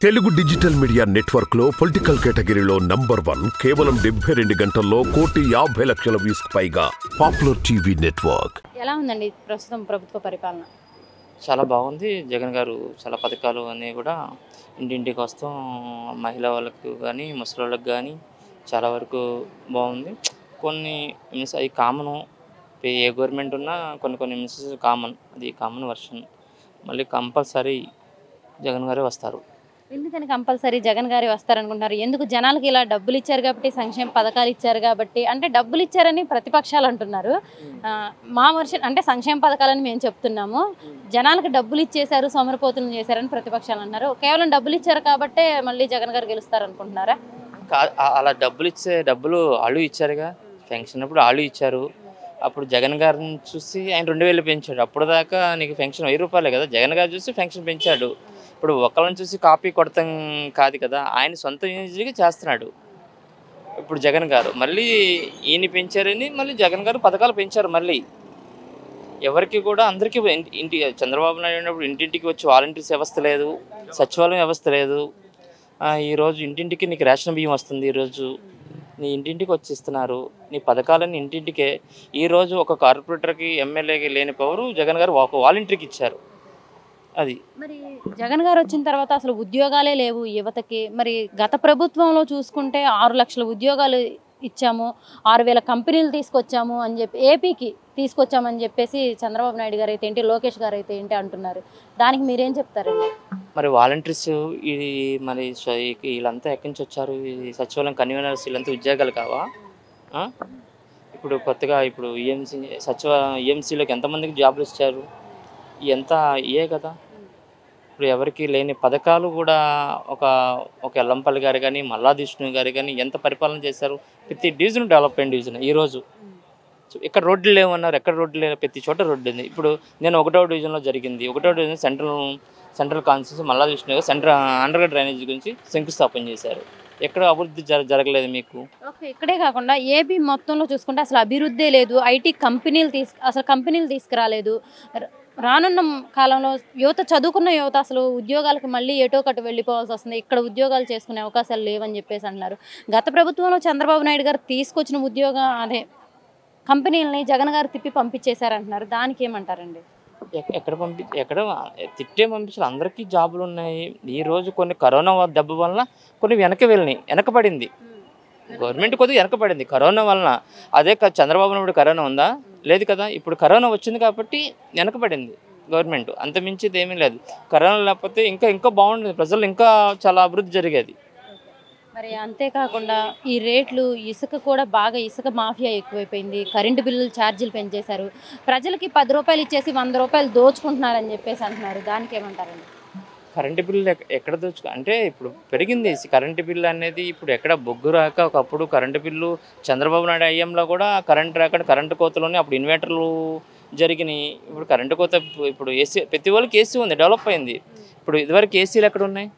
Telugu digital media network లో political కేటగిరీలో number 1 కేవలం 72 గంటల్లో 1,50,00,000 వ్యూస్ పైగా పాపులర్ టీవీ నెట్వర్క్. ఎలా ఉందండి ప్రస్తుతం ప్రభుత్వ పరిపాలన? చాలా బాగుంది. జగన్ గారు చాలా పథకాలు అన్నీ కూడా ఇంటింటికి వస్తాం, మహిళా వాళ్ళకు కానీ ముసలోళ్ళకి కానీ చాలా వరకు బాగుంది. కొన్ని మిస్ అవి కామను, ఏ గవర్నమెంట్ ఉన్నా కొన్ని మిస్సెస్ కామన్, అది కామన్ వర్షన్. మళ్ళీ కంపల్సరీ జగన్ గారే వస్తారు. ఎందుకని కంపల్సరీ జగన్ గారే వస్తారనుకుంటున్నారు? ఎందుకు? జనాలకి ఇలా డబ్బులు ఇచ్చారు కాబట్టి, సంక్షేమ పథకాలు ఇచ్చారు కాబట్టి, అంటే డబ్బులు ఇచ్చారని ప్రతిపక్షాలు అంటున్నారు. మా వర్షన్ అంటే సంక్షేమ పథకాలని మేము చెప్తున్నాము, జనాలకు డబ్బులు ఇచ్చేశారు, సోమరిపోతులను చేశారని ప్రతిపక్షాలు అన్నారు. కేవలం డబ్బులు ఇచ్చారు కాబట్టే మళ్ళీ జగన్ గారు గెలుస్తారు అనుకుంటున్నారా? అలా డబ్బులు వాళ్ళు ఇచ్చారుగా, పెన్షన్ అప్పుడు వాళ్ళు ఇచ్చారు. అప్పుడు జగన్ గారిని చూసి ఆయన 2,000 పెంచాడు. అప్పుడు దాకా నీకు పెన్షన్ 1000 రూపాయలే కదా, జగన్ గారు చూసి పెన్షన్ పెంచాడు. ఇప్పుడు ఒకళ్ళని చూసి కాపీ కొడతాం కాదు కదా, ఆయన సొంత యూనిట్గా చేస్తున్నాడు. ఇప్పుడు జగన్ గారు మళ్ళీ ఈయన పెంచారని మళ్ళీ జగన్ గారు పథకాలు పెంచారు. మళ్ళీ ఎవరికి కూడా అందరికీ ఇంటి చంద్రబాబు నాయుడు ఉన్నప్పుడు ఇంటింటికి వచ్చి వాలంటీర్స్ వ్యవస్థ లేదు, సచివాలయం వ్యవస్థ లేదు. ఈరోజు ఇంటింటికి నీకు రేషన్ బియ్యం వస్తుంది. ఈరోజు నీ ఇంటింటికి వచ్చి ఇస్తున్నారు, నీ పథకాలన్నీ ఇంటింటికే. ఈరోజు ఒక కార్పొరేటర్కి ఎమ్మెల్యేకి లేని పవరు జగన్ గారు ఒక వాలంటీర్కి ఇచ్చారు. అది మరి జగన్ గారు వచ్చిన తర్వాత అసలు ఉద్యోగాలే లేవు యువతకి. మరి గత ప్రభుత్వంలో చూసుకుంటే 6 లక్షల ఉద్యోగాలు ఇచ్చాము, 6,000 కంపెనీలు తీసుకొచ్చాము అని చెప్పి, ఏపీకి తీసుకొచ్చామని చెప్పేసి చంద్రబాబు నాయుడు గారు అయితే ఏంటి, లోకేష్ గారు అయితే ఏంటి అంటున్నారు. దానికి మీరేం చెప్తారండి? మరి వాలంటీర్స్ ఇది మరి వీళ్ళంతా ఎక్కడి నుంచి వచ్చారు? ఈ సచివాలయం కన్వీనర్స్ వీళ్ళంతా ఉద్యోగాలు కావా? ఇప్పుడు కొత్తగా ఇప్పుడు ఈఎంసీలోకి ఎంతమందికి జాబ్లు ఇచ్చారు? ఎంత ఇయే కదా. ఇప్పుడు ఎవరికి లేని పథకాలు కూడా ఒక ఎల్లంపల్లి గారు కానీ మల్లాదిష్ణు గారు కానీ ఎంత పరిపాలన చేశారు. ప్రతి డివిజన్ డెవలప్మెంట్ డివిజన్. ఈరోజు ఇక్కడ రోడ్లు లేవన్నారు, ఎక్కడ రోడ్లు లేవు, ప్రతి చోట రోడ్డు ఉంది. ఇప్పుడు నేను 1వ డివిజన్లో జరిగింది. 1వ డివిజన్ సెంట్రల్ కాన్స్టిట్యూన్సీ మల్లాదిష్ణు గారు అండర్ డ్రైనేజ్ గురించి శంకుస్థాపన చేశారు. ఎక్కడ అభివృద్ధి జరగలేదు మీకు? ఓకే, ఇక్కడే కాకుండా ఏపీ మొత్తంలో చూసుకుంటే అసలు అభివృద్ధే లేదు. ఐటీ కంపెనీలు తీసుకురాలేదు. రానున్న కాలంలో చదువుకున్న యువత అసలు ఉద్యోగాలకు మళ్ళీ ఎటో కట్టు వెళ్ళిపోవాల్సి వస్తుంది. ఇక్కడ ఉద్యోగాలు చేసుకునే అవకాశాలు లేవని చెప్పేసి అంటున్నారు. గత ప్రభుత్వంలో చంద్రబాబు నాయుడు గారు తీసుకొచ్చిన కంపెనీలని జగన్ గారు తిప్పి పంపించేశారంటున్నారు. దానికి ఏమంటారండి? ఎక్కడ తిట్టే పంపించాలి. అందరికీ జాబులు ఉన్నాయి. ఈరోజు కొన్ని కరోనా దెబ్బ వలన కొన్ని వెనకబడింది. గవర్నమెంట్ కొద్దిగా వెనకబడింది కరోనా వలన. అదే చంద్రబాబు నాయుడు కరోనా ఉందా? లేదు కదా. ఇప్పుడు కరోనా వచ్చింది కాబట్టి వెనకబడింది గవర్నమెంట్, అంతమించేది ఏమీ లేదు. కరోనా లేకపోతే ఇంకా బాగుండేది, ప్రజలు ఇంకా చాలా అభివృద్ధి జరిగేది. మరి అంతేకాకుండా ఈ రేట్లు, ఇసుక కూడా బాగా ఇసుక మాఫియా ఎక్కువైపోయింది. కరెంటు బిల్లులు ఛార్జీలు పెంచేశారు. ప్రజలకి 10 రూపాయలు ఇచ్చేసి 100 రూపాయలు దోచుకుంటున్నారని చెప్పేసి అంటున్నారు. దానికి ఏమంటారండి? కరెంటు బిల్లు ఎక్కడ అంటే ఇప్పుడు పెరిగింది కరెంటు బిల్లు అనేది. ఇప్పుడు ఎక్కడ బొగ్గు రాక ఒకప్పుడు కరెంటు బిల్లు చంద్రబాబు నాయుడు అయ్యంలో కూడా కరెంటు రాక కరెంటు కోతలోనే అప్పుడు ఇన్వర్టర్లు జరిగినాయి. ఇప్పుడు కరెంటు కోత, ఇప్పుడు ఏసీ ప్రతి వాళ్ళకి ఏసీ ఉంది, డెవలప్ అయింది. ఇప్పుడు ఇదివరకు ఏసీలు ఎక్కడ ఉన్నాయి?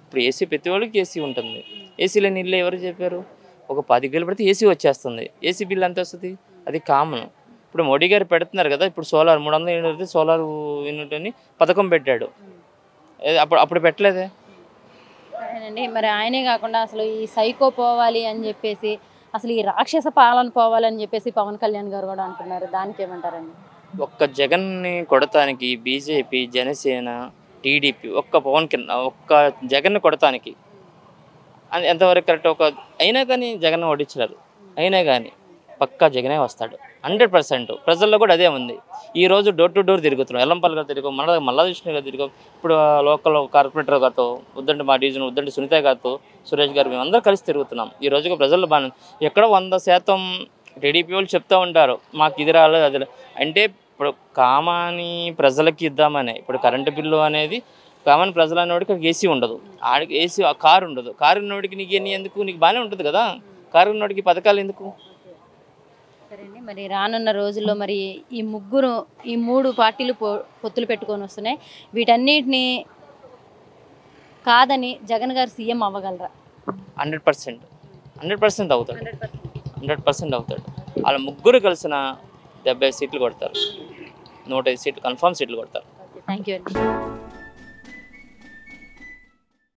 ఇప్పుడు ఏసీ ప్రతి వాళ్ళకి ఏసీ ఉంటుంది. ఏసీలో నీళ్ళు ఎవరు చెప్పారు? ఒక 10 గిలు పెడితే ఏసీ వచ్చేస్తుంది. ఏసీ బిల్లు ఎంత వస్తుంది? అది కామన్. ఇప్పుడు మోడీ గారు పెడుతున్నారు కదా, ఇప్పుడు సోలార్ 300 యూనిట్ సోలార్ యూనిట్ అని పథకం పెట్టాడు. అప్పుడు పెట్టలేదే. సరేనండి, మరి ఆయనే కాకుండా అసలు ఈ సైకో పోవాలి అని చెప్పేసి, అసలు ఈ రాక్షస పాలన పోవాలని చెప్పేసి పవన్ కళ్యాణ్ గారు కూడా అంటున్నారు. దానికి ఏమంటారండి? ఒక్క జగన్ని కొడతానికి బీజేపీ, జనసేన, టీడీపీ ఒక్క జగన్ని కొడతానికి ఎంతవరకు కరెక్ట్? అయినా కానీ జగన్ ఓడించలేరు. అయినా కానీ పక్కా జగనే వస్తాడు 100%. ప్రజల్లో కూడా అదే ఉంది. ఈరోజు డోర్ టు డోర్ తిరుగుతున్నాం. ఎల్లంపల్లి గారు తిరిగాం, మల్లాదిష్ణు గారు తిరిగాం. ఇప్పుడు లోకల్ కార్పొరేటర్ గారితో, మా డివిజన్ ఉద్దండి సునీత గారితో, సురేష్ గారు, మేమందరూ కలిసి తిరుగుతున్నాం. ఈ రోజుగా ప్రజల్లో బాగా ఎక్కడ 100% టీడీపీ వాళ్ళు చెప్తూ ఉంటారు మాకు ఇది రాలేదు అది అంటే. ఇప్పుడు కామాని ప్రజలకి ఇద్దామనే. ఇప్పుడు కరెంటు బిల్లు అనేది కామన్ ప్రజలు అనేవాడికి ఏసీ ఉండదు, ఆడికి ఏసీ కారు ఉండదు. కారు ఉన్నవాడికి నీకు ఎందుకు? నీకు బాగానే ఉంటుంది కదా, కారు ఉన్నవాడికి పథకాలు ఎందుకు? సరేండి, మరి రానున్న రోజుల్లో మరి ఈ 3 పార్టీలు పొత్తులు పెట్టుకొని వస్తున్నాయి. వీటన్నిటిని కాదని జగన్ గారు సీఎం అవ్వగలరా? 100% అవుతాడు. 100% అవుతాడు. వాళ్ళ ముగ్గురు కలిసిన 70 సీట్లు కొడతారు. 105 సీట్లు కన్ఫర్మ్ సీట్లు కొడతారు. థ్యాంక్ యూ అండి.